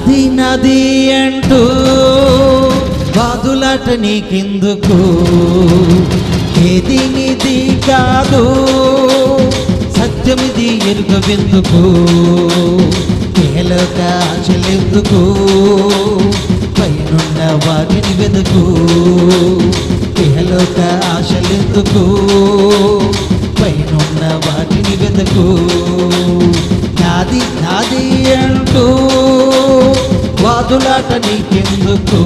నాది నాది అంటూ వాదులాట నీకెందుకు? ఏది నీది కాదు, సత్యమిది ఎరుగవెందుకు? ఏలోక ఆశలెందుకు? పైనున్న వాటిని వెతుకు. ఏలోక ఆశలెందుకు? పైనున్న వాటిని వెతుకు. నాది నాది అంటూ వాదులాట నీకెందుకు?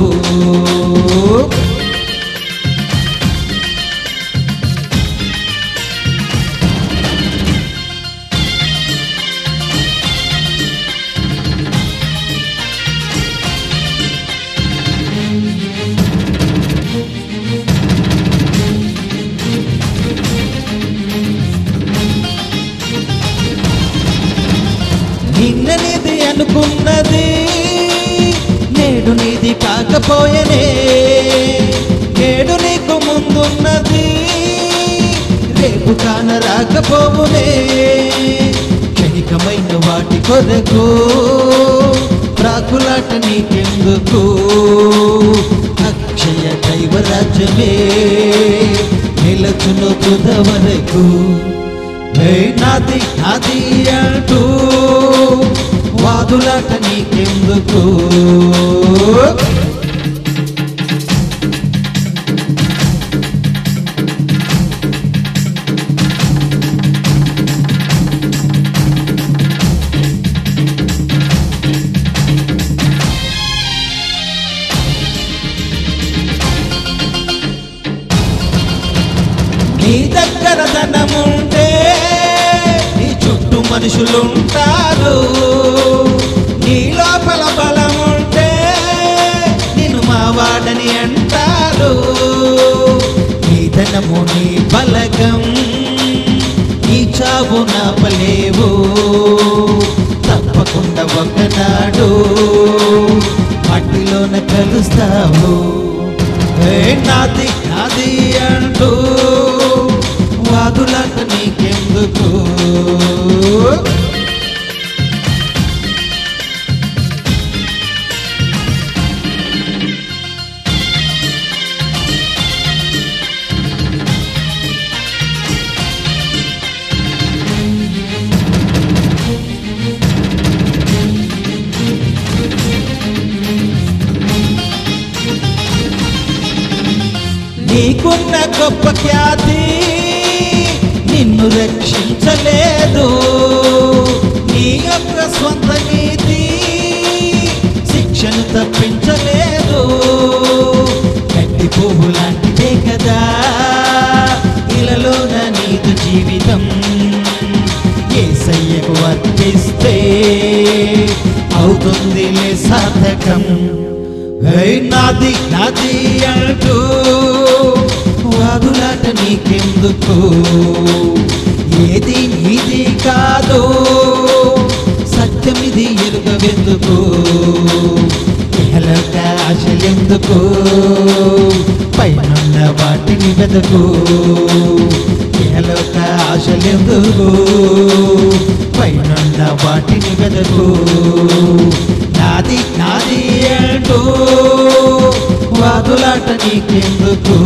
నిన్న నీది అనుకున్నది నేడు నీది కాకపోయనే. నేడు నీకు ముందున్నది రేపు కాన రాకపోవునే. క్షణికమైన వాటి కొరకు ప్రాకులాట నీకెందుకు? అక్షయ దైవరాజ్యమే నిలచును తుద వరకు. నాది నాది అంటూ వాదులాట నీకెందుకు? నీ దగ్గర ధనముంటే నీ చుట్టూ మనుషులుంటారు. నీ లోపల బలముంటే నిన్ను మావాడని అంటారు. నీ ధనము నీ బలగం నీ చావు నాపలేవు. తప్పకుండా ఒకనాడు మట్టిలోన కలుస్తావు. నాది నాది అంటూ వాదులాట నీకెందుకు? నీకున్న గొప్ప ఖ్యాతి నిన్ను రక్షించలేదు. నీ యొక్క స్వంత నీతి శిక్షను తప్పించలేదు. గట్టి పువ్వు లాంటిదే కదా ఇలాలోన నీదు జీవితం. యేసయ్యకు అర్పిస్తే అవుతుందిలే సార్థకం. నాది నాది అంటూ వాదులాట నీకెందుకు? ఏది నీది కాదు, సత్యమిది ఎరుగవెందుకు? ఏలోక ఆశలెందుకు? పైనున్న వాటిని వెతుకు. ఏలోక ఆశలెందుకు? పైనున్న వాటిని వెతుకు. నాది నాది అంటూ వాదులాట నీకెందుకు?